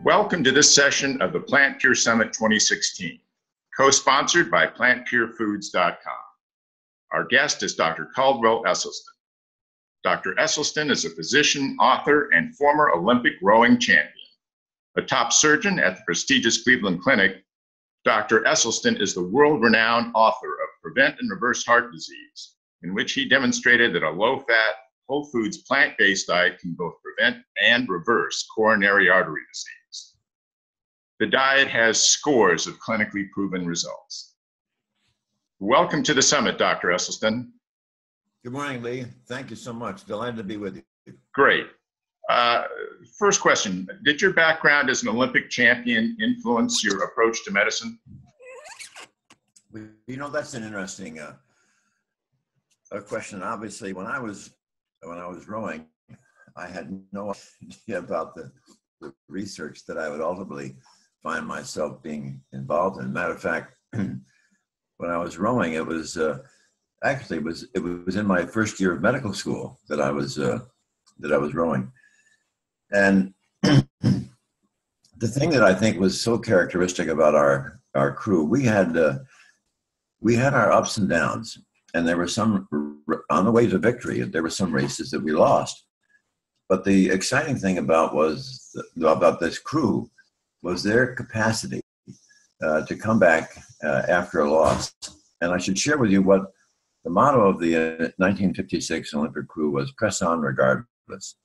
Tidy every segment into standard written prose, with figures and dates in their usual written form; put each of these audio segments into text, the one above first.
Welcome to this session of the PlantPure Summit 2016, co-sponsored by PlantPureFoods.com. Our guest is Dr. Caldwell Esselstyn. Dr. Esselstyn is a physician, author, and former Olympic rowing champion. A top surgeon at the prestigious Cleveland Clinic, Dr. Esselstyn is the world-renowned author of Prevent and Reverse Heart Disease, in which he demonstrated that a low-fat, whole foods, plant-based diet can both prevent and reverse coronary artery disease. The diet has scores of clinically proven results. Welcome to the summit, Dr. Esselstyn. Good morning, Lee. Thank you so much. Delighted to be with you. Great. First question, did your background as an Olympic champion influence your approach to medicine? You know, that's an interesting question. Obviously, when I was rowing, I had no idea about the research that I would ultimately find myself being involved in. Matter of fact, when I was rowing, it was in my first year of medical school that I was rowing, and the thing that I think was so characteristic about our crew, we had our ups and downs, and there were some on the way to victory. There were some races that we lost, but the exciting thing about this crew was their capacity to come back after a loss. And I should share with you what the motto of the 1956 Olympic crew was: press on regardless.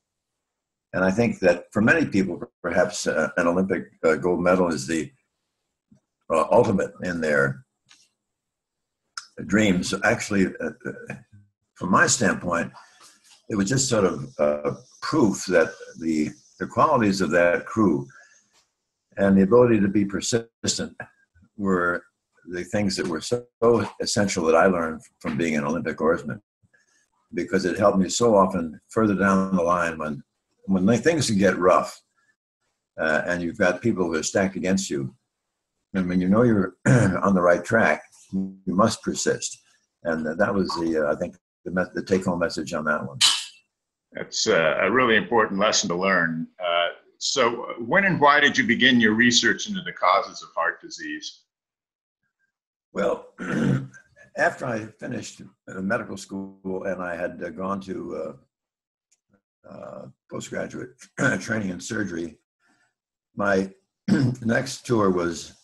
And I think that for many people, perhaps an Olympic gold medal is the ultimate in their dreams. Actually, from my standpoint, it was just sort of proof that the qualities of that crew and the ability to be persistent were the things that were so essential that I learned from being an Olympic oarsman, because it helped me so often further down the line when things get rough and you've got people who are stacked against you, and when you know you're on the right track, you must persist. And that was I think the take-home message on that one. That's a really important lesson to learn. So when and why did you begin your research into the causes of heart disease? Well, after I finished medical school and I had gone to postgraduate training in surgery, my next tour was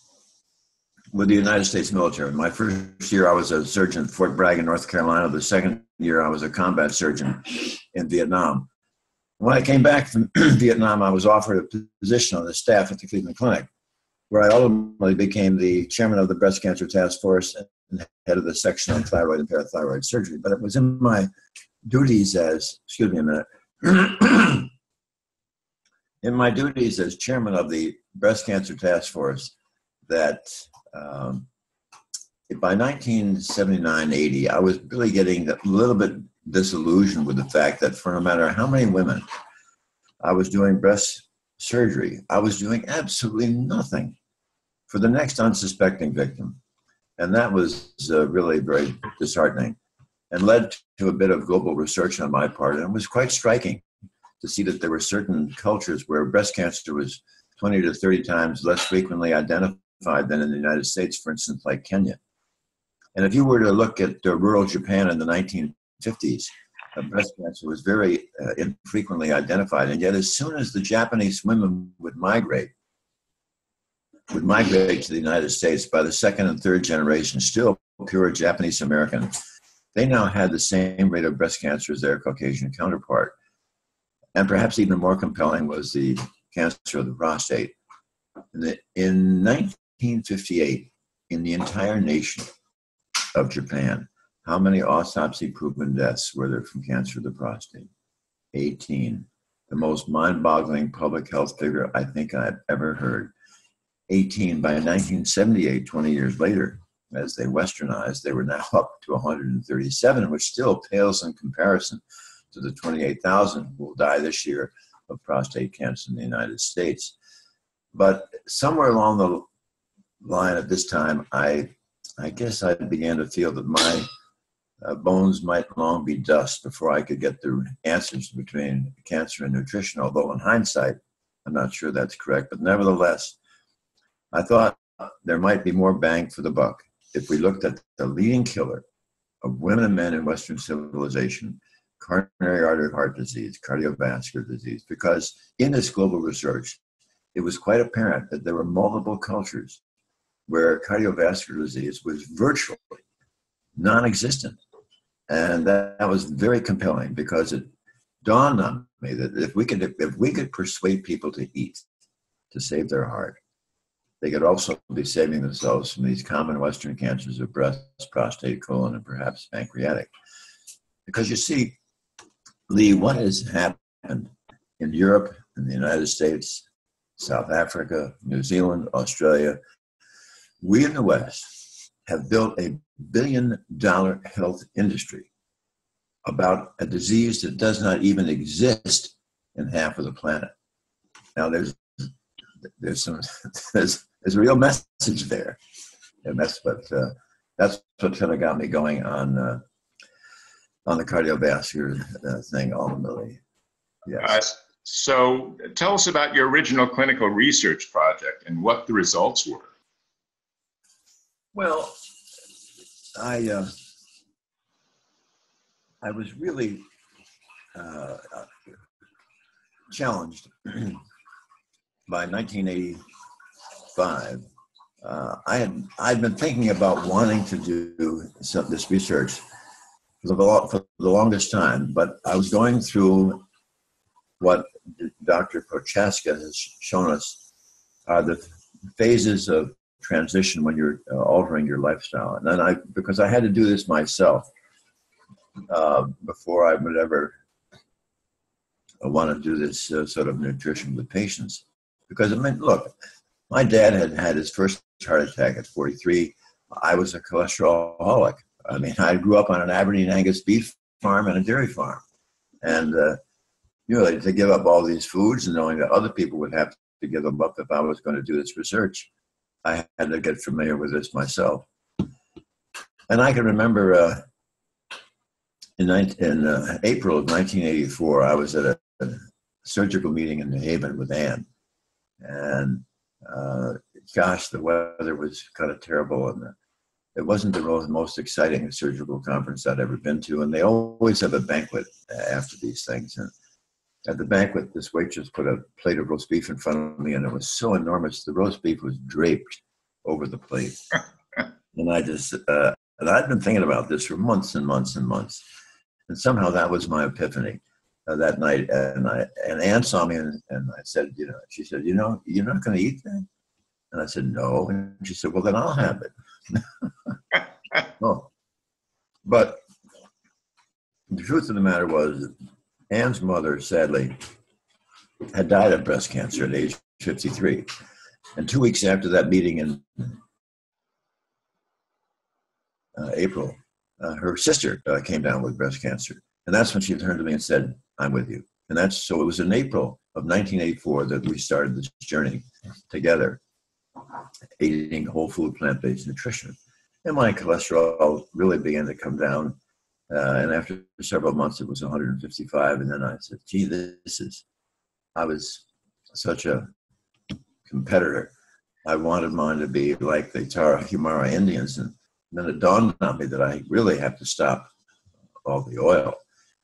with the United States military. My first year, I was a surgeon at Fort Bragg in North Carolina. The second year, I was a combat surgeon in Vietnam. When I came back from Vietnam, I was offered a position on the staff at the Cleveland Clinic, where I ultimately became the chairman of the breast cancer task force and head of the section on thyroid and parathyroid surgery. But it was in my duties as, excuse me a minute, in my duties as chairman of the breast cancer task force that by 1979-80, I was really getting a little bit disillusioned with the fact that for no matter how many women I was doing breast surgery, I was doing absolutely nothing for the next unsuspecting victim. And that was really very disheartening and led to a bit of global research on my part. And it was quite striking to see that there were certain cultures where breast cancer was 20 to 30 times less frequently identified than in the United States, for instance, like Kenya. And if you were to look at rural Japan in the 1950s, breast cancer was very infrequently identified. And yet as soon as the Japanese women would migrate to the United States, by the second and third generation, still pure Japanese American, they now had the same rate of breast cancer as their Caucasian counterpart. And perhaps even more compelling was the cancer of the prostate. In 1958, in the entire nation of Japan, how many autopsy-proven deaths were there from cancer of the prostate? 18. The most mind-boggling public health figure I think I've ever heard. 18. By 1978, 20 years later, as they westernized, they were now up to 137, which still pales in comparison to the 28,000 who will die this year of prostate cancer in the United States. But somewhere along the line at this time, I guess I began to feel that my bones might long be dust before I could get the answers between cancer and nutrition, although in hindsight, I'm not sure that's correct, but nevertheless, I thought there might be more bang for the buck if we looked at the leading killer of women and men in Western civilization, coronary artery heart disease, cardiovascular disease, because in this global research, it was quite apparent that there were multiple cultures where cardiovascular disease was virtually non-existent. And that was very compelling because it dawned on me that if we could persuade people to eat, to save their heart, they could also be saving themselves from these common Western cancers of breast, prostate, colon, and perhaps pancreatic. Because you see, Lee, what has happened in Europe, in the United States, South Africa, New Zealand, Australia, we in the West have built a billion-dollar health industry about a disease that does not even exist in half of the planet. Now, there's a real message there, and that's what kind of got me going on the cardiovascular thing ultimately. Yes. So tell us about your original clinical research project and what the results were. Well, I was really challenged by 1985. I'd been thinking about wanting to do this research for the longest time, but I was going through what Dr. Prochaska has shown us are the phases of transition when you're altering your lifestyle. And then because I had to do this myself before I would ever want to do this sort of nutrition with patients. Because I mean, look, my dad had had his first heart attack at 43. I was a cholesterolaholic. I mean, I grew up on an Aberdeen Angus beef farm and a dairy farm. And to give up all these foods and knowing that other people would have to give them up if I was going to do this research, I had to get familiar with this myself. And I can remember in April of 1984, I was at a surgical meeting in New Haven with Ann. And gosh, the weather was kind of terrible. And it wasn't the most exciting surgical conference I'd ever been to. And they always have a banquet after these things. And at the banquet, this waitress put a plate of roast beef in front of me, and it was so enormous. The roast beef was draped over the plate. And I just, and I'd been thinking about this for months and months and months. And somehow that was my epiphany that night. And Ann saw me and I said, she said, you're not going to eat that? And I said, no. And she said, well, then I'll have it. Oh. But the truth of the matter was, Ann's mother, sadly, had died of breast cancer at age 53. And 2 weeks after that meeting in April, her sister came down with breast cancer. And that's when she turned to me and said, I'm with you. And so it was in April of 1984 that we started this journey together, eating whole food, plant-based nutrition. And my cholesterol really began to come down. And after several months, it was 155. And then I said, gee, I was such a competitor. I wanted mine to be like the Tarahumara Indians. And then it dawned on me that I really have to stop all the oil.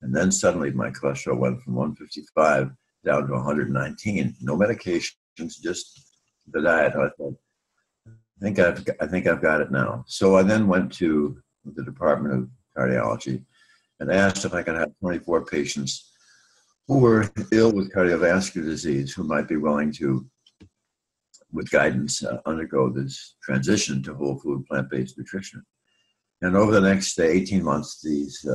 And then suddenly my cholesterol went from 155 down to 119. No medications, just the diet. I thought, I think I've got it now. So I then went to the Department of Cardiology and asked if I could have 24 patients who were ill with cardiovascular disease who might be willing to, with guidance, undergo this transition to whole food plant-based nutrition. And over the next 18 months, these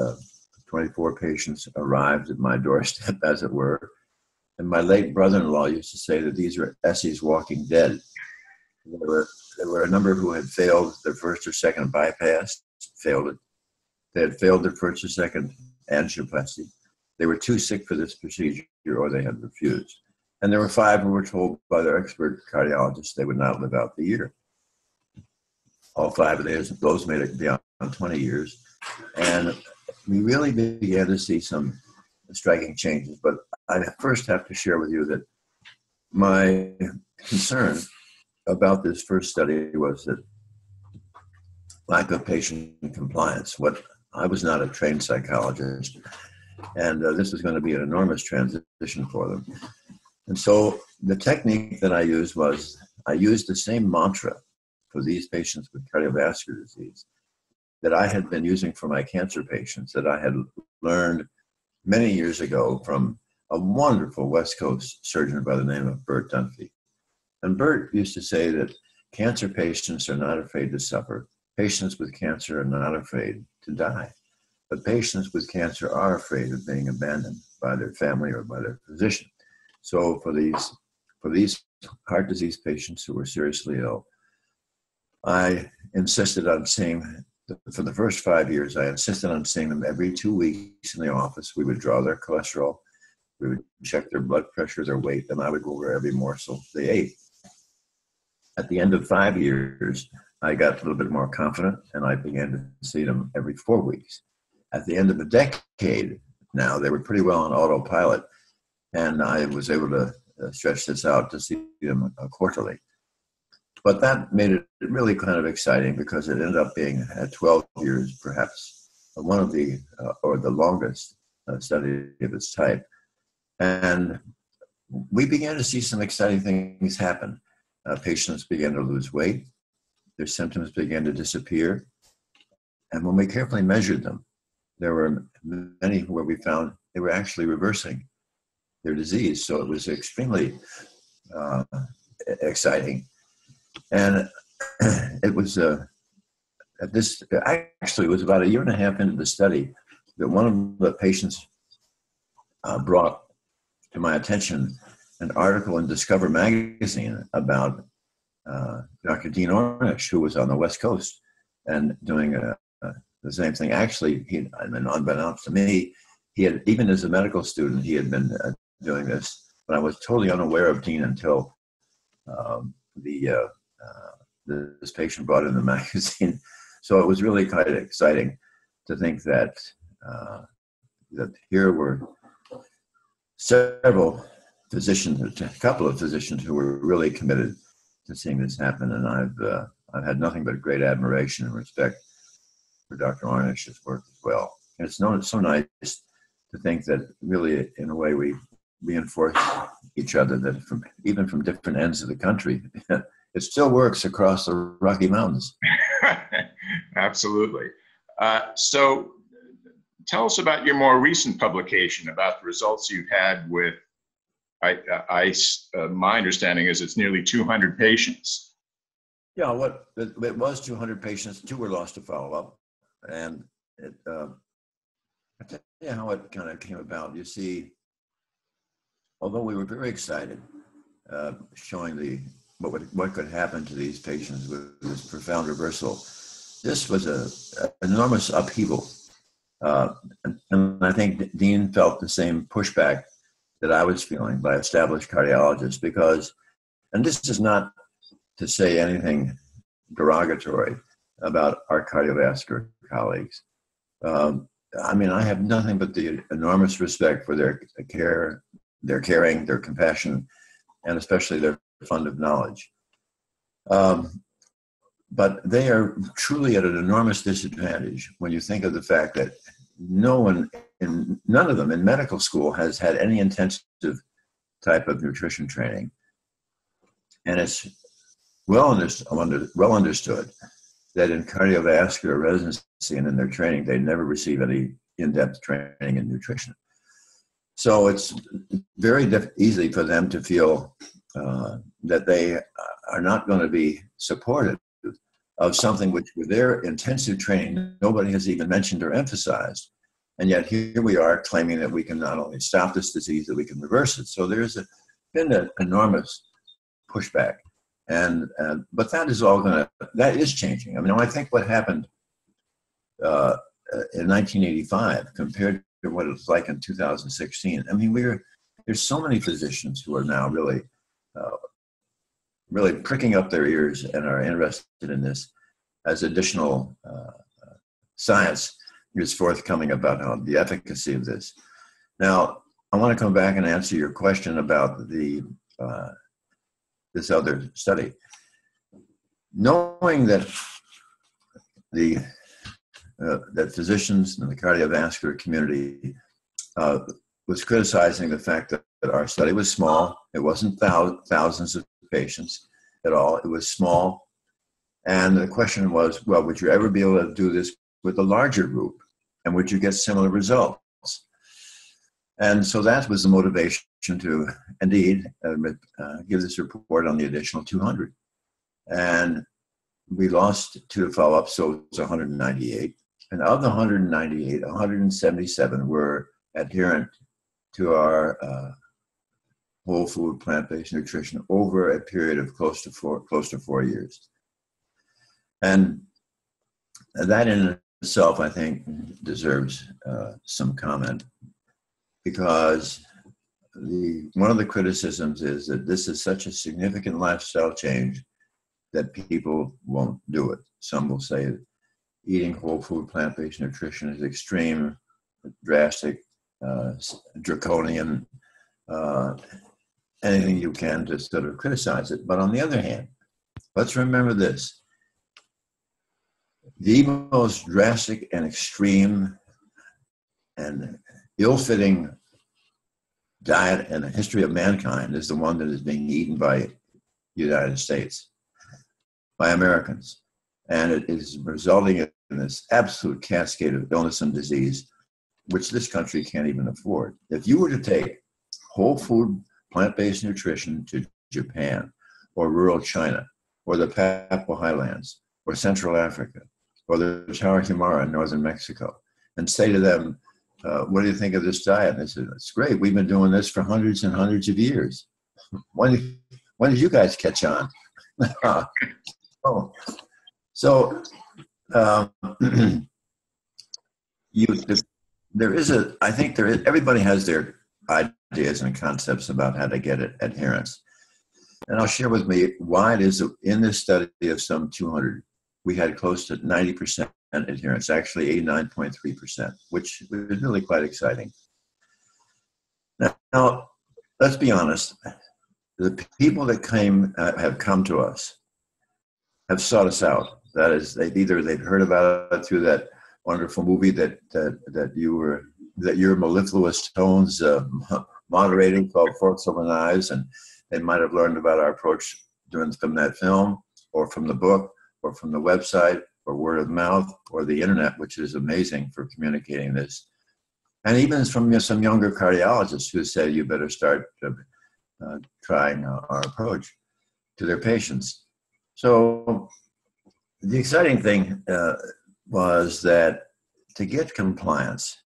24 patients arrived at my doorstep, as it were. And my late brother-in-law used to say that these were Essie's walking dead. There were a number who had failed their first or second bypass, failed it. They had failed their first or second angioplasty. They were too sick for this procedure, or they had refused. And there were 5 who were told by their expert cardiologists they would not live out the year. All 5 of those made it beyond 20 years. And we really began to see some striking changes. But I first have to share with you that my concern about this first study was that lack of patient compliance. I was not a trained psychologist, and this was going to be an enormous transition for them. And so the technique that I used was I used the same mantra for these patients with cardiovascular disease that I had been using for my cancer patients, that I had learned many years ago from a wonderful West Coast surgeon by the name of Bert Dunphy. And Bert used to say that cancer patients are not afraid to suffer. Patients with cancer are not afraid to die. But patients with cancer are afraid of being abandoned by their family or by their physician. So for these heart disease patients who were seriously ill, I insisted on seeing, for the first 5 years, I insisted on seeing them every 2 weeks in the office. We would draw their cholesterol, we would check their blood pressure, their weight, and I would go over every morsel they ate. At the end of 5 years, I got a little bit more confident, and I began to see them every 4 weeks. At the end of a decade, now they were pretty well on autopilot, and I was able to stretch this out to see them quarterly. But that made it really kind of exciting because it ended up being at 12 years, perhaps one of the, or the longest study of its type. And we began to see some exciting things happen. Patients began to lose weight. Their symptoms began to disappear. And when we carefully measured them, there were many where we found they were actually reversing their disease. So it was extremely exciting. And it was actually it was about a year and a half into the study that one of the patients brought to my attention an article in Discover magazine about Dr. Dean Ornish, who was on the West Coast and doing the same thing. Actually, unbeknownst to me, he had, even as a medical student, he had been doing this, but I was totally unaware of Dean until this patient brought in the magazine. So it was really quite exciting to think that that here were several physicians, a couple of physicians who were really committed to seeing this happen. And I've had nothing but great admiration and respect for Dr. Ornish's work as well. And it's so nice to think that really, in a way, we reinforce each other, that even from different ends of the country, it still works across the Rocky Mountains. Absolutely. So tell us about your more recent publication, about the results you've had with my understanding is it's nearly 200 patients. Yeah, it was 200 patients. 2 were lost to follow-up. And I'll tell you how it kind of came about. You see, although we were very excited, showing what could happen to these patients with this profound reversal, this was an enormous upheaval. And I think Dean felt the same pushback that I was feeling by established cardiologists, because, and this is not to say anything derogatory about our cardiovascular colleagues. I mean, I have nothing but the enormous respect for their care, their caring, their compassion, and especially their fund of knowledge. But they are truly at an enormous disadvantage when you think of the fact that none of them in medical school has had any intensive type of nutrition training. And it's well understood that in cardiovascular residency and in their training, they never receive any in-depth training in nutrition. So it's very easy for them to feel that they are not going to be supportive of something which, with their intensive training, nobody has even mentioned or emphasized. And yet here we are claiming that we can not only stop this disease, that we can reverse it. So there's been an enormous pushback. But that is changing. I mean, I think what happened in 1985 compared to what it was like in 2016. I mean, there's so many physicians who are now really pricking up their ears and are interested in this as additional science is forthcoming about the efficacy of this. Now, I want to come back and answer your question about the this other study, knowing that that physicians in the cardiovascular community was criticizing the fact that our study was small. It wasn't thousands of patients at all. It was small. And the question was, well, would you ever be able to do this with a larger group? And would you get similar results? And so that was the motivation to, indeed, give this report on the additional 200. And we lost 2 to follow up, so it was 198. And of the 198, 177 were adherent to our whole food plant-based nutrition over a period of close to 4 years. And that in itself, I think, deserves some comment, because one of the criticisms is that this is such a significant lifestyle change that people won't do it. Some will say that eating whole food plant-based nutrition is extreme, drastic, draconian, anything you can to sort of criticize it. But on the other hand, let's remember this. The most drastic and extreme and ill-fitting diet in the history of mankind is the one that is being eaten by the United States, by Americans. And it is resulting in this absolute cascade of illness and disease, which this country can't even afford. If you were to take whole food plant-based nutrition to Japan or rural China or the Papua Highlands or Central Africa or the Tarahumara in northern Mexico and say to them, what do you think of this diet? And they said, it's great. We've been doing this for hundreds and hundreds of years. When did you guys catch on? So everybody has their ideas and concepts about how to get adherence. And I'll share with me why it is that in this study of some 200, we had close to 90% adherence, actually 89.3%, which was really quite exciting. Now, let's be honest. The people that have come to us have sought us out. That is, they've heard about it through that wonderful movie that your mellifluous tones moderating called Forks Over Knives, and they might have learned about our approach from that film, or from the book, or from the website, or word of mouth, or the internet, which is amazing for communicating this. And even from some younger cardiologists who said, you better start trying our approach to their patients. So the exciting thing was that to get compliance,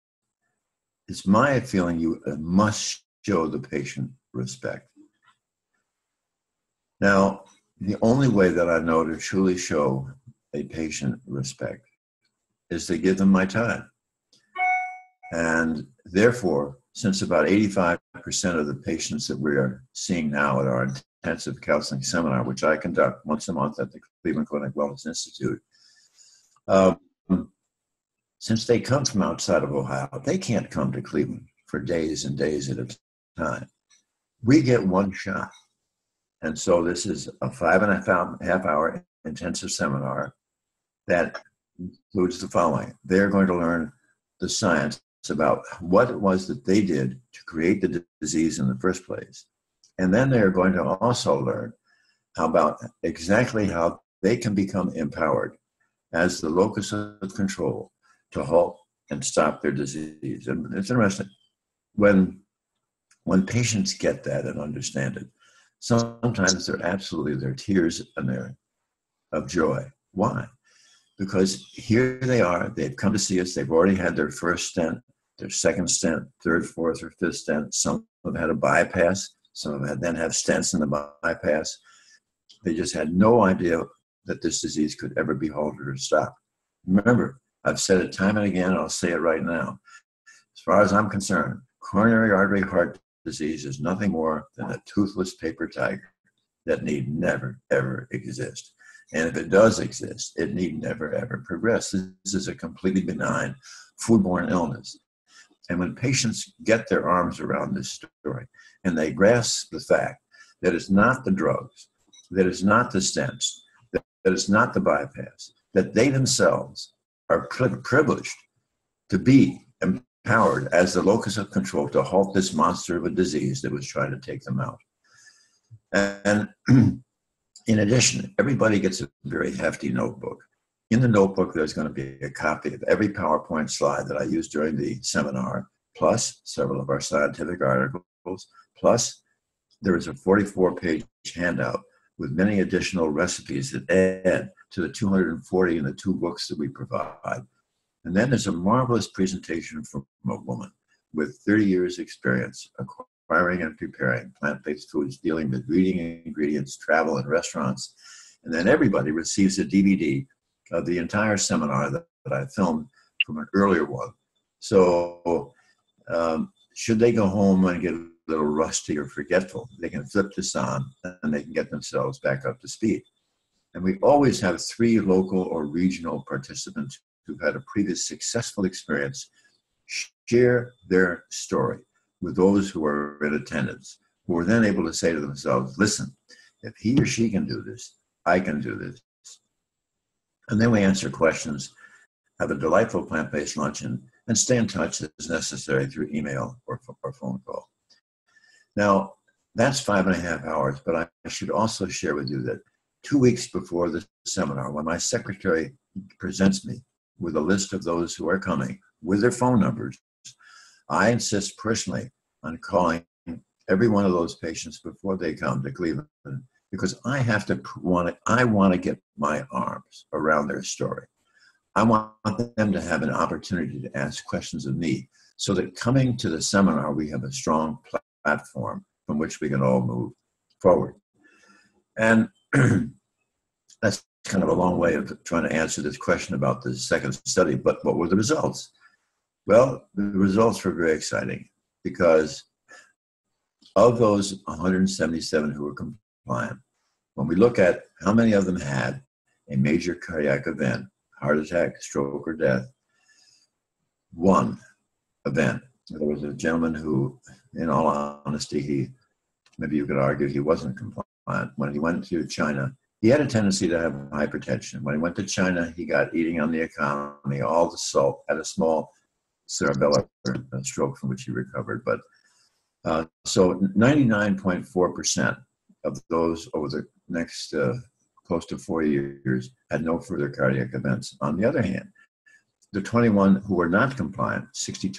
it's my feeling you must show the patient respect. Now, the only way that I know to truly show a patient respect is to give them my time. And therefore, since about 85% of the patients that we are seeing now at our intensive counseling seminar, which I conduct once a month at the Cleveland Clinic Wellness Institute, since they come from outside of Ohio, they can't come to Cleveland for days and days at a time. We get one shot. And so this is a 5.5 hour intensive seminar that includes the following. They're going to learn the science about what it was that they did to create the disease in the first place. And then they're going to also learn about exactly how they can become empowered as the locus of control to halt and stop their disease. And it's interesting. When patients get that and understand it, sometimes there are tears in there of joy. Why? Because here they are, they've come to see us, they've already had their first stent, their second stent, third, fourth, or fifth stent. Some have had a bypass, some have then have stents in the bypass. They just had no idea that this disease could ever be halted or stopped. Remember, I've said it time and again, and I'll say it right now. As far as I'm concerned, coronary artery heart disease is nothing more than a toothless paper tiger that need never, ever exist. And if it does exist, it need never, ever progress. This is a completely benign foodborne illness. And when patients get their arms around this story and they grasp the fact that it's not the drugs, that it's not the stents, that it's not the bypass, that they themselves are privileged to be empowered as the locus of control to halt this monster of a disease that was trying to take them out. And in addition, everybody gets a very hefty notebook. In the notebook, there's going to be a copy of every PowerPoint slide that I used during the seminar, plus several of our scientific articles, plus there is a 44-page handout with many additional recipes that add to the 240 in the 2 books that we provide. And then there's a marvelous presentation from a woman with 30 years experience acquiring and preparing plant-based foods, dealing with reading ingredients, travel, and restaurants. And then everybody receives a DVD of the entire seminar that I filmed from an earlier one. So should they go home and get a little rusty or forgetful, they can flip this on and they can get themselves back up to speed. And we always have 3 local or regional participants who've had a previous successful experience share their story with those who are in attendance, who are then able to say to themselves, listen, if he or she can do this, I can do this. And then we answer questions, have a delightful plant-based luncheon, and stay in touch as necessary through email or phone call. Now, that's 5.5 hours, but I should also share with you that 2 weeks before the seminar, when my secretary presents me with a list of those who are coming with their phone numbers, I insist personally on calling every one of those patients before they come to Cleveland, because I want to get my arms around their story. I want them to have an opportunity to ask questions of me so that coming to the seminar, we have a strong platform from which we can all move forward. And that's kind of a long way of trying to answer this question about the second study, but what were the results? Well, the results were very exciting because of those 177 who were compliant, when we look at how many of them had a major cardiac event, heart attack, stroke, or death, 1 event. There was a gentleman who, in all honesty, maybe you could argue he wasn't compliant. When he went to China, he had a tendency to have hypertension. When he went to China, he got eating on the economy, all the salt, had a small cerebellar stroke from which he recovered. But so 99.4% of those over the next close to 4 years had no further cardiac events. On the other hand, the 21 who were not compliant, 62%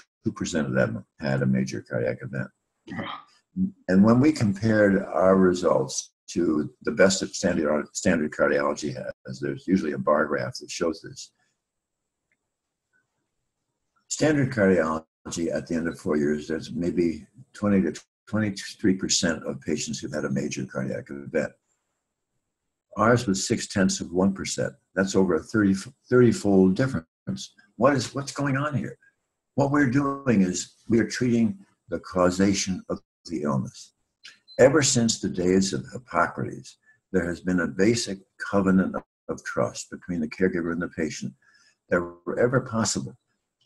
of them had a major cardiac event. And when we compared our results to the best that standard cardiology has, there's usually a bar graph that shows this. Standard cardiology at the end of 4 years, there's maybe 20 to 23% of patients who've had a major cardiac event. Ours was 0.6%. That's over a 30-fold difference. What's going on here? What we're doing is we are treating the causation of the illness. Ever since the days of Hippocrates, there has been a basic covenant of trust between the caregiver and the patient that wherever possible,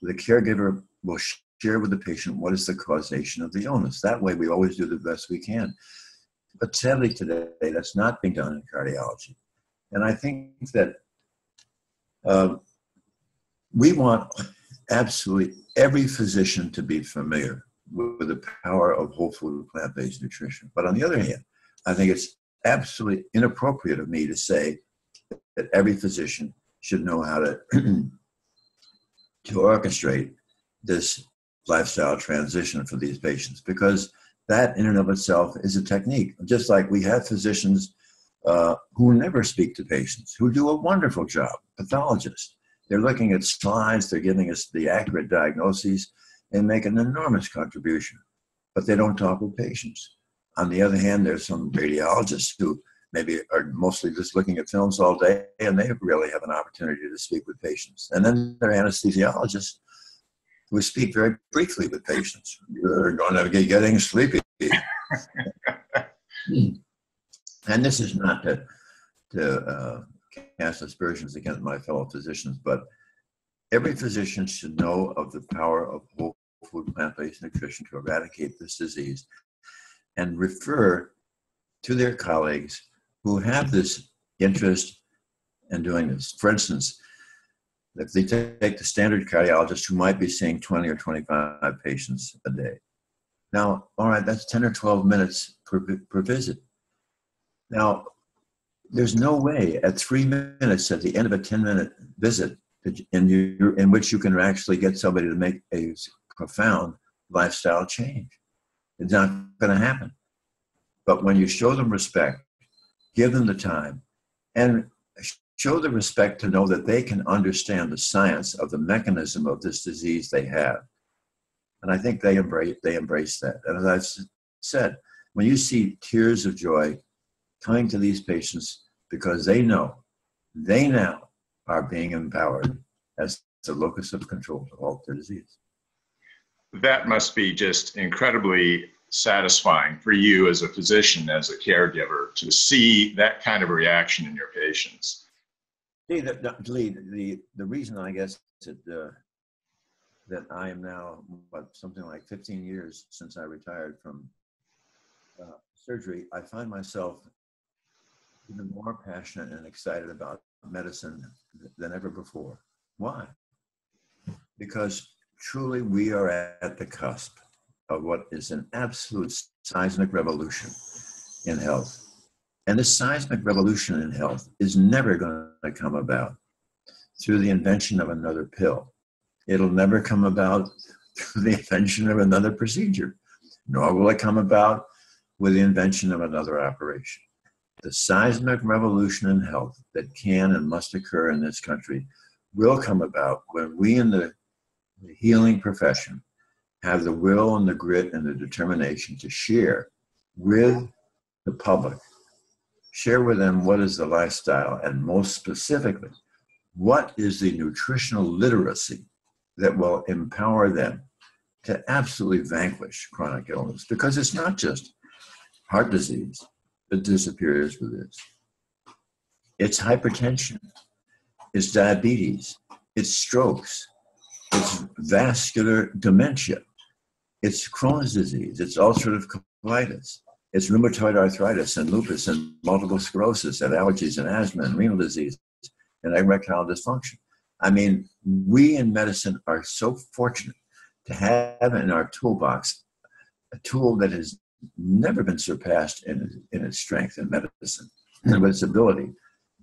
the caregiver will share with the patient what is the causation of the illness. That way we always do the best we can. But sadly today, that's not being done in cardiology. And I think that we want absolutely every physician to be familiar with the power of whole food plant-based nutrition. But on the other hand, I think it's absolutely inappropriate of me to say that every physician should know how to, to orchestrate this lifestyle transition for these patients, because that in and of itself is a technique. Just like we have physicians who never speak to patients, who do a wonderful job, pathologists. They're looking at slides, they're giving us the accurate diagnoses, and make an enormous contribution, but they don't talk with patients. On the other hand, there's some radiologists who maybe are mostly just looking at films all day, and they really have an opportunity to speak with patients. And then there are anesthesiologists who speak very briefly with patients. You're going to be getting sleepy. And this is not to cast aspersions against my fellow physicians, but every physician should know of the power of whole food plant-based nutrition to eradicate this disease and refer to their colleagues who have this interest in doing this. For instance, if they take the standard cardiologist who might be seeing 20 or 25 patients a day. Now, all right, that's 10 or 12 minutes per visit. Now, there's no way at 3 minutes at the end of a 10-minute visit in which you can actually get somebody to make a profound lifestyle change. It's not going to happen. But when you show them respect, give them the time, and show the respect to know that they can understand the science of the mechanism of this disease they have. And I think they embrace that. And as I've said, when you see tears of joy coming to these patients because they now are being empowered as the locus of control to halt their disease. That must be just incredibly satisfying for you as a physician, as a caregiver, to see that kind of reaction in your patients. The reason, I guess, that I am now, something like 15 years since I retired from surgery, I find myself even more passionate and excited about medicine than ever before. Why? Because truly we are at the cusp of what is an absolute seismic revolution in health. And this seismic revolution in health is never going to come about through the invention of another pill. It'll never come about through the invention of another procedure, nor will it come about with the invention of another operation. The seismic revolution in health that can and must occur in this country will come about when we in the healing profession have the will and the grit and the determination to share with the public, share with them what is the lifestyle, and most specifically, what is the nutritional literacy that will empower them to absolutely vanquish chronic illness. Because it's not just heart disease that disappears with this. It's hypertension, it's diabetes, it's strokes, it's vascular dementia, it's Crohn's disease, it's ulcerative colitis, it's rheumatoid arthritis and lupus and multiple sclerosis and allergies and asthma and renal disease and erectile dysfunction. I mean, we in medicine are so fortunate to have in our toolbox a tool that has never been surpassed in its strength in medicine and with its ability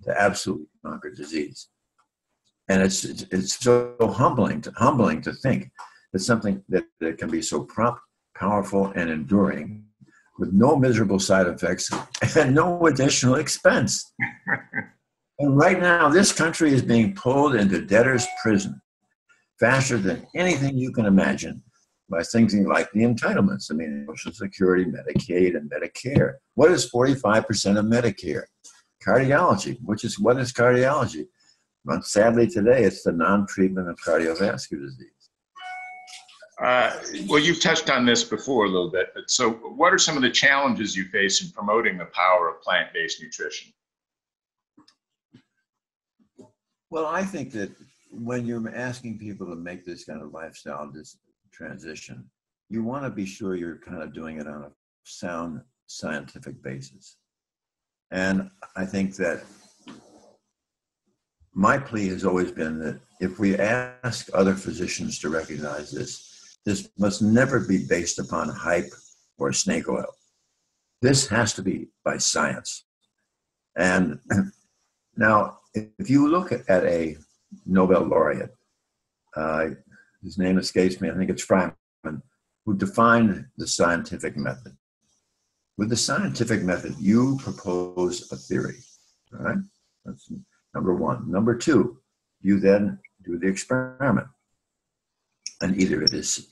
to absolutely conquer disease. And it's so humbling to think that something that can be so prompt, powerful, and enduring with no miserable side effects and no additional expense. And right now, this country is being pulled into debtor's prison faster than anything you can imagine by things like the entitlements. I mean, Social Security, Medicaid, and Medicare. What is 45% of Medicare? Cardiology, what is cardiology? Well, sadly, today, it's the non-treatment of cardiovascular disease. Well, you've touched on this before a little bit, but so what are some of the challenges you face in promoting the power of plant-based nutrition? Well, I think that when you're asking people to make this kind of lifestyle transition, you want to be sure you're kind of doing it on a sound scientific basis. And I think that my plea has always been that if we ask other physicians to recognize this must never be based upon hype or snake oil. This has to be by science. And now, if you look at a Nobel laureate, his name escapes me, I think it's Feynman, who defined the scientific method. With the scientific method, you propose a theory, all right? That's number one. Number two, you then do the experiment. And either it is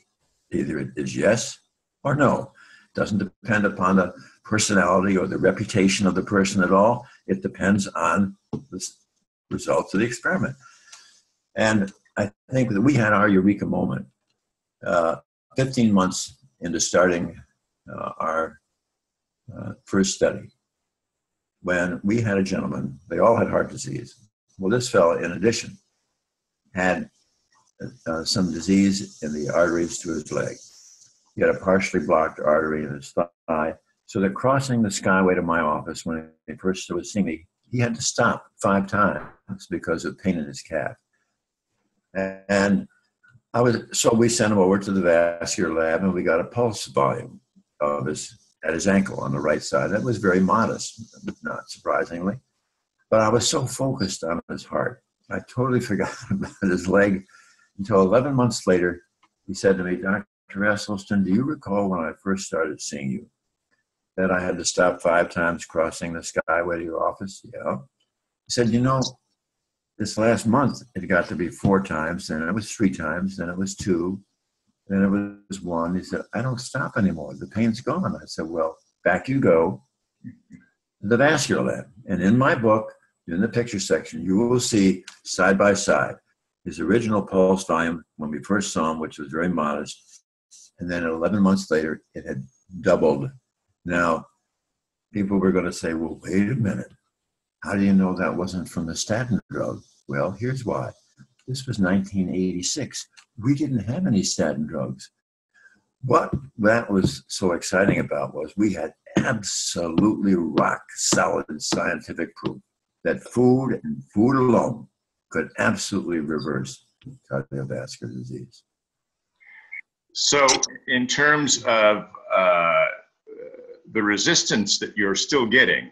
yes or no. It doesn't depend upon the personality or the reputation of the person at all. It depends on the results of the experiment. And I think that we had our eureka moment 15 months into starting our first study, when we had a gentleman, they all had heart disease. Well, this fellow, in addition, had some disease in the arteries to his leg. He had a partially blocked artery in his thigh So that crossing the Skyway to my office when he first was seeing me, he had to stop 5 times because of pain in his calf. And so we sent him over to the vascular lab and we got a pulse volume at his ankle on the right side. That was very modest, not surprisingly. But I was so focused on his heart, I totally forgot about his leg until 11 months later. He said to me, Dr. Esselstyn, do you recall when I first started seeing you that I had to stop 5 times crossing the Skyway to your office? Yeah. He said, this last month, it got to be 4 times, then it was 3 times, then it was 2, then it was 1. He said, I don't stop anymore. The pain's gone. I said, well, back you go to the vascular lab. And in my book, in the picture section, you will see side by side his original pulse volume when we first saw him, which was very modest. And then 11 months later, it had doubled. Now, people were going to say, well, wait a minute. How do you know that wasn't from the statin drug? Well, here's why. This was 1986. We didn't have any statin drugs. What that was so exciting about was we had absolutely rock solid scientific proof that food and food alone could absolutely reverse cardiovascular disease. So in terms of the resistance that you're still getting,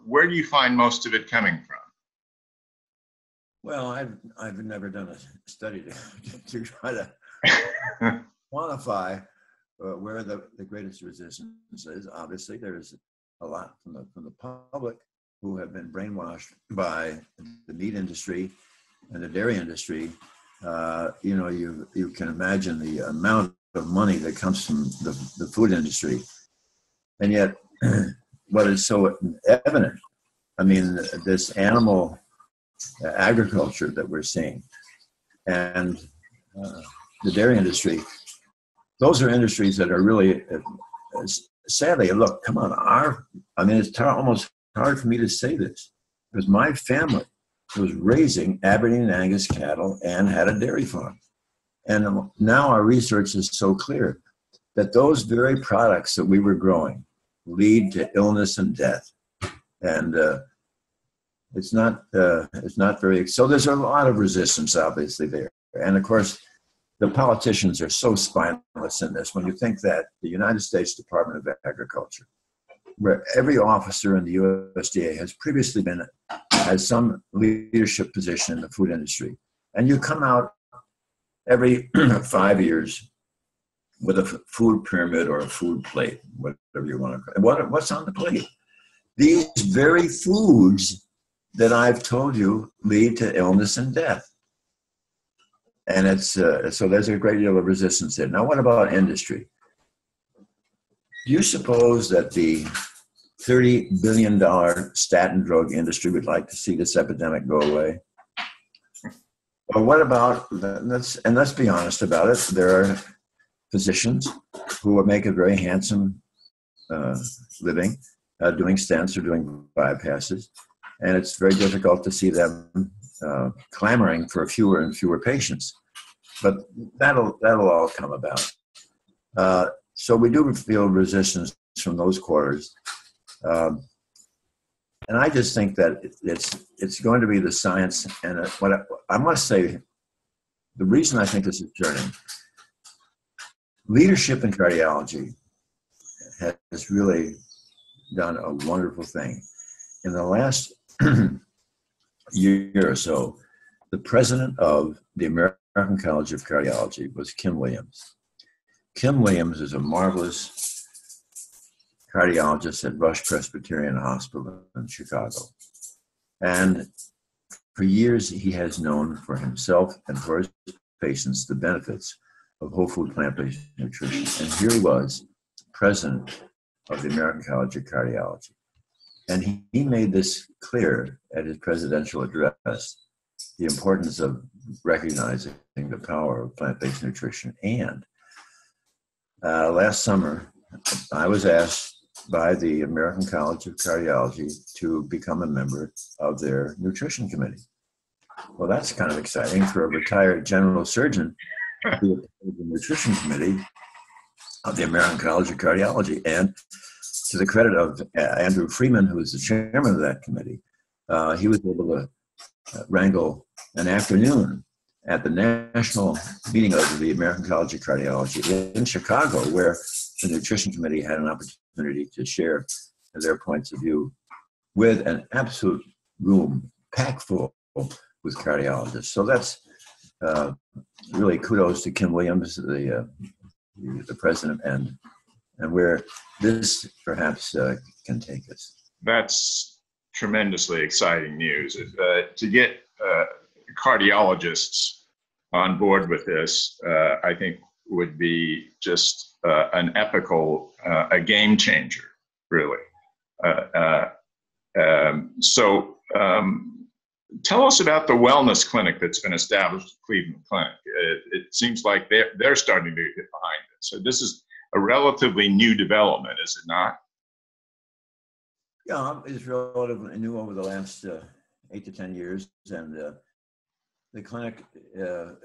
where do you find most of it coming from? Well, I've never done a study to try to quantify where the greatest resistance is. Obviously, there's a lot from the public who have been brainwashed by the meat industry and the dairy industry. You can imagine the amount of money that comes from the food industry. And yet, what is so evident, I mean, this animal agriculture that we're seeing and the dairy industry, those are industries that are really, sadly, look, come on, it's almost hard for me to say this because my family was raising Aberdeen and Angus cattle and had a dairy farm. And now our research is so clear that those very products that we were growing lead to illness and death. And it's not very, so there's a lot of resistance obviously there. And of course, the politicians are so spineless in this when you think that the United States Department of Agriculture, where every officer in the USDA has previously has some leadership position in the food industry. And you come out every 5 years with a food pyramid or a food plate, whatever you want to call it. What's on the plate? These very foods that I've told you lead to illness and death. And it's so there's a great deal of resistance there. Now, what about industry? Do you suppose that the $30 billion statin drug industry would like to see this epidemic go away? Or what about, let's be honest about it, there are physicians who make a very handsome living doing stents or doing bypasses, and it's very difficult to see them clamoring for fewer and fewer patients. But that'll all come about. So we do feel resistance from those quarters. And I just think that it's going to be the science. And what I must say, the reason I think this is turning, leadership in cardiology has really done a wonderful thing. In the last year or so, the president of the American College of Cardiology was Kim Williams. Kim Williams is a marvelous cardiologist at Rush Presbyterian Hospital in Chicago. And for years, he has known for himself and for his patients the benefits of whole food plant-based nutrition. And here he was, president of the American College of Cardiology. And he made this clear at his presidential address, the importance of recognizing the power of plant-based nutrition. And last summer, I was asked by the American College of Cardiology to become a member of their nutrition committee. Well, that's kind of exciting for a retired general surgeon to be a part of the nutrition committee of the American College of Cardiology. And to the credit of Andrew Freeman, who was the chairman of that committee, he was able to wrangle an afternoon at the national meeting of the American College of Cardiology in Chicago, where the Nutrition Committee had an opportunity to share their points of view with an absolute room packed full with cardiologists. So that's really kudos to Kim Williams, the president, and where this perhaps can take us. That's tremendously exciting news. To get cardiologists on board with this, I think would be just an epical, a game changer, really. Tell us about the wellness clinic that's been established at Cleveland Clinic. It seems like they're starting to get behind it. So this is a relatively new development, is it not? Yeah, it's relatively new over the last 8 to 10 years, and the clinic, the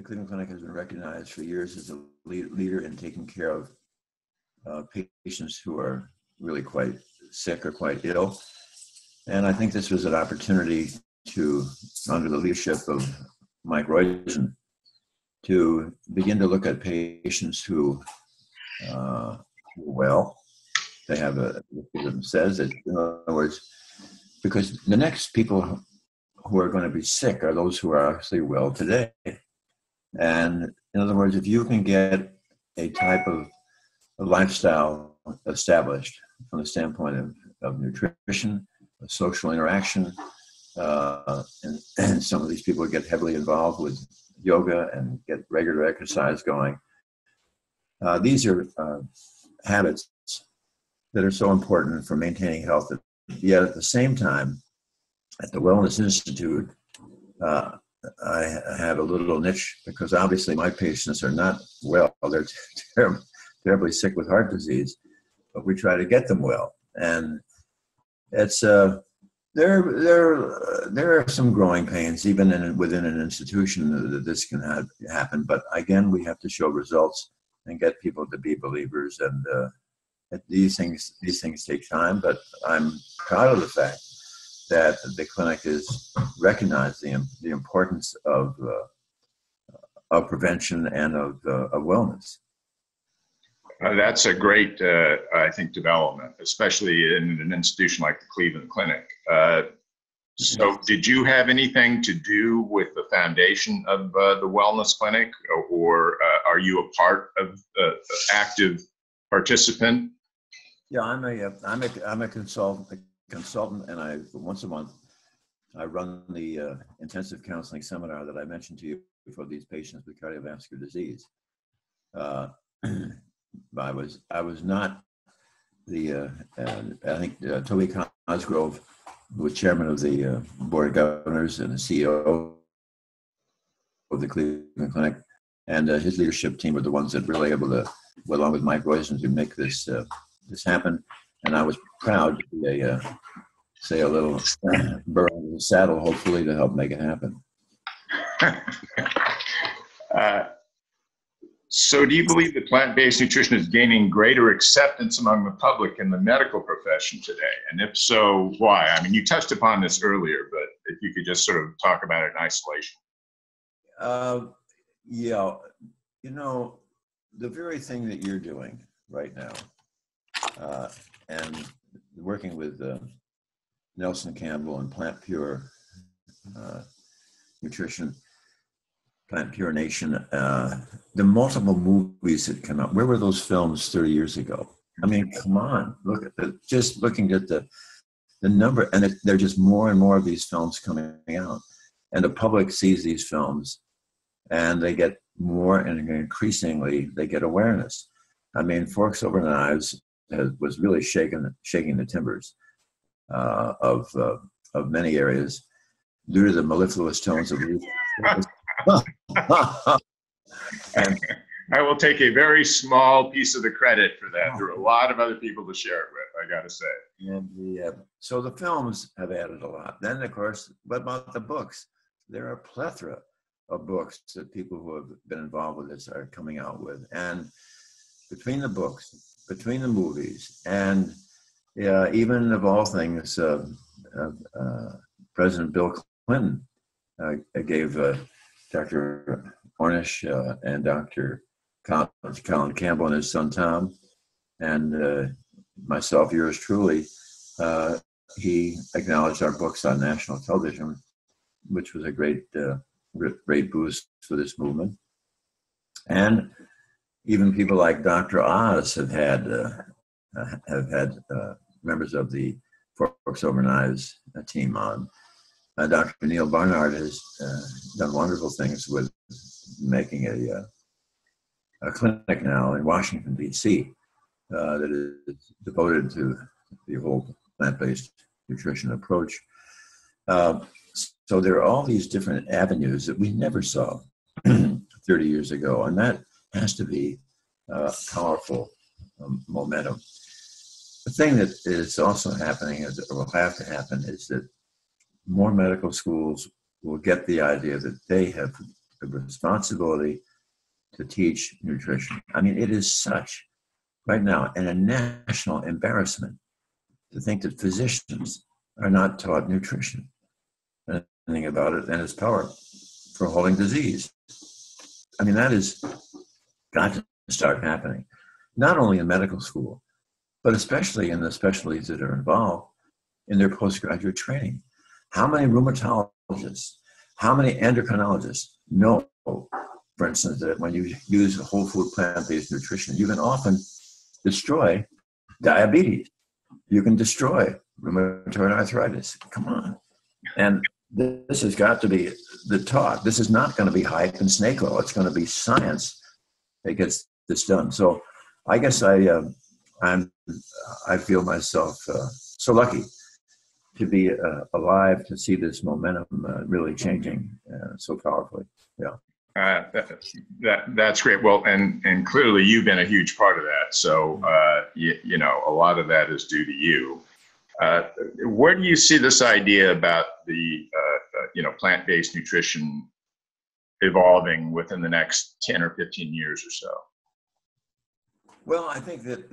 Cleveland Clinic, has been recognized for years as a leader in taking care of patients who are really quite sick or quite ill. And I think this was an opportunity to, under the leadership of Mike Roizen, to begin to look at patients who they have a, it says it, in other words, because the next people who are going to be sick are those who are actually well today. And in other words, if you can get a type of lifestyle established from the standpoint of nutrition, social interaction, and some of these people get heavily involved with yoga and get regular exercise going. These are habits that are so important for maintaining health. Yet at the same time, at the Wellness Institute, I have a little niche because obviously my patients are not well. They're terribly sick with heart disease, but we try to get them well. And it's there are some growing pains even within an institution that this can happen. But again, we have to show results and get people to be believers. And these things take time. But I'm proud of the fact that the clinic is recognizing the importance of prevention and of wellness. That's a great, I think, development, especially in an institution like the Cleveland Clinic. So did you have anything to do with the foundation of the Wellness Clinic, or are you a part of active participant? Yeah, I'm a consultant, and once a month I run the intensive counseling seminar that I mentioned to you for these patients with cardiovascular disease. I was not the I think Toby Cosgrove, who was chairman of the board of governors and the CEO of the Cleveland Clinic, and his leadership team were the ones that really able to, along with Mike Roizen, to make this happen. And I was proud to be say a little burr in the saddle, hopefully, to help make it happen. So do you believe that plant-based nutrition is gaining greater acceptance among the public and the medical profession today? And if so, why? I mean, you touched upon this earlier, but if you could just sort of talk about it in isolation. Yeah, you know, the very thing that you're doing right now, and working with Nelson Campbell and PlantPure Nutrition, PlantPure Nation, the multiple movies that come out. Where were those films 30 years ago? I mean, come on, look at just looking at the number, and there are just more and more of these films coming out, and the public sees these films, and they get more, and increasingly they get awareness. I mean, Forks Over Knives was really shaking the timbers of many areas due to the mellifluous tones of And I will take a very small piece of the credit for that. There are a lot of other people to share it with, I got to say. And so the films have added a lot. Then, of course, what about the books? There are a plethora of books that people who have been involved with this are coming out with. And between the books, between the movies and even of all things, President Bill Clinton gave Dr. Ornish and Dr. Colin Campbell and his son Tom, and myself, yours truly, he acknowledged our books on national television, which was a great boost for this movement. And even people like Dr. Oz have had members of the Forks Over Knives team on. Dr. Neil Barnard has done wonderful things with making a clinic now in Washington, D.C. That is devoted to the whole plant-based nutrition approach. So there are all these different avenues that we never saw 30 years ago, and that has to be powerful momentum. The thing that is also happening, or will have to happen, is that more medical schools will get the idea that they have the responsibility to teach nutrition. I mean, it is such, right now, a national embarrassment to think that physicians are not taught nutrition, anything about it, and its power for holding disease. I mean, that has got to start happening, not only in medical school, but especially in the specialties that are involved in their postgraduate training. How many rheumatologists, how many endocrinologists know, for instance, that when you use whole food plant-based nutrition, you can often destroy diabetes. You can destroy rheumatoid arthritis. Come on. And this has got to be the talk. This is not going to be hype and snake oil. It's going to be science that gets this done. So I guess I feel myself so lucky to be alive to see this momentum really changing so powerfully. Yeah. That's great. Well, and clearly you've been a huge part of that. So you know, a lot of that is due to you. Where do you see this idea about the plant-based nutrition evolving within the next 10 or 15 years or so? Well, I think that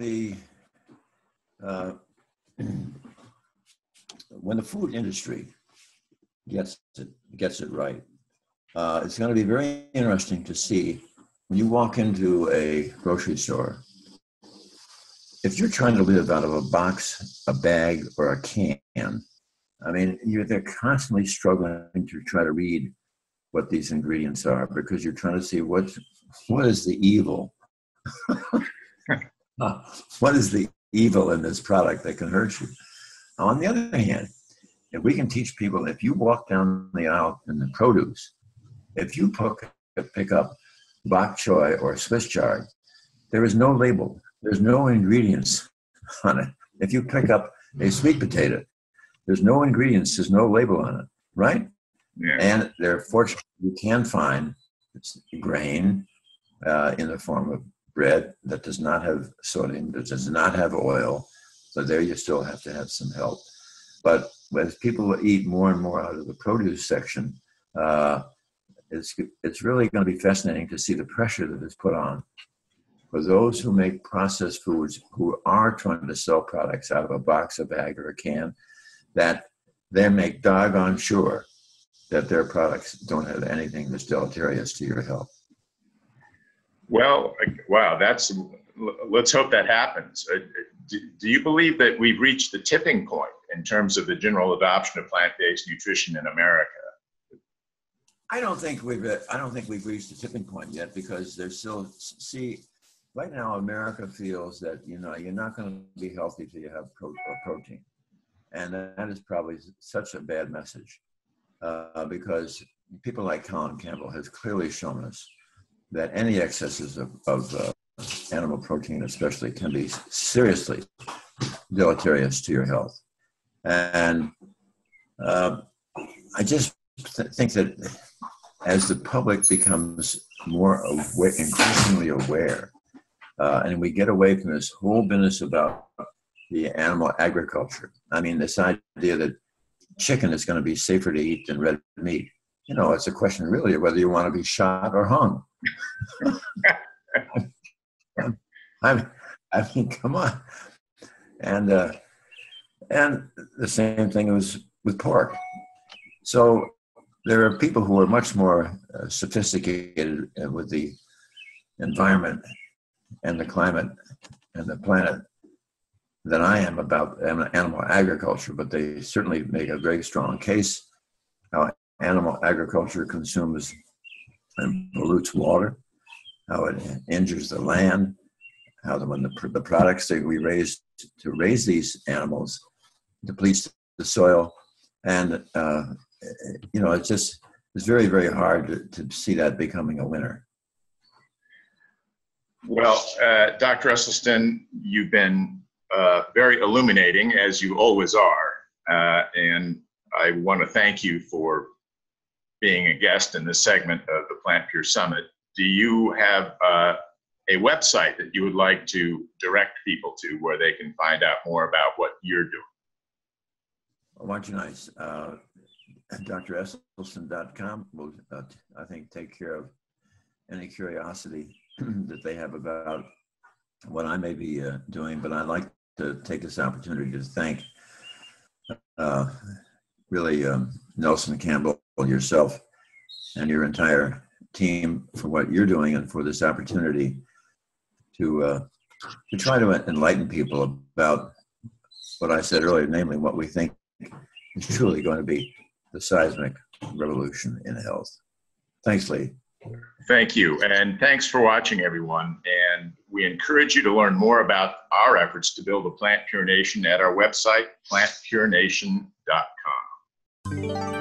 when the food industry gets it right, it's going to be very interesting to see when you walk into a grocery store. If you're trying to live out of a box, a bag, or a can, I mean, they're constantly struggling to try to read what these ingredients are because you're trying to see what is the evil. What is the evil in this product that can hurt you? On the other hand, if we can teach people, if you walk down the aisle in the produce, if you pick up bok choy or Swiss chard, there is no label. There's no ingredients on it. If you pick up a sweet potato, there's no ingredients, there's no label on it, right? Yeah. And they're fortunate you can find grain in the form of bread that does not have sodium, that does not have oil. So there you still have to have some help. But as people eat more and more out of the produce section, it's really going to be fascinating to see the pressure that is put on for those who make processed foods, who are trying to sell products out of a box, a bag, or a can, that they make doggone sure that their products don't have anything that's deleterious to your health. Well, wow, let's hope that happens. Do you believe that we've reached the tipping point in terms of the general adoption of plant-based nutrition in America? I don't think we've reached the tipping point yet, because there's still, right now America feels that you're not going to be healthy till you have protein, and that is probably such a bad message, because people like Colin Campbell has clearly shown us that any excesses of animal protein especially can be seriously deleterious to your health. And I just think that as the public becomes more aware, increasingly aware, and we get away from this whole business about the animal agriculture. I mean, this idea that chicken is going to be safer to eat than red meat. It's a question really of whether you want to be shot or hung. I mean, come on. And the same thing was with pork. So there are people who are much more sophisticated with the environment and the climate and the planet than I am about animal agriculture, but they certainly make a very strong case how animal agriculture consumes and pollutes water, how it injures the land, how when the products that we raise to raise these animals depletes the soil. And, it's very, very hard to see that becoming a winner. Well, Dr. Esselstyn, you've been very illuminating, as you always are. And I want to thank you for being a guest in this segment of the PlantPure Summit. Do you have a website that you would like to direct people to where they can find out more about what you're doing? Well, why don't you nice? dresselstyn.com will, I think, take care of any curiosity that they have about what I may be doing. But I'd like to take this opportunity to thank really Nelson Campbell, yourself, and your entire team for what you're doing and for this opportunity to try to enlighten people about what I said earlier, namely what we think is truly going to be the seismic revolution in health. Thanks, Lee. Thank you, and thanks for watching, everyone. And we encourage you to learn more about our efforts to build a PlantPure Nation at our website, plantpurenation.com.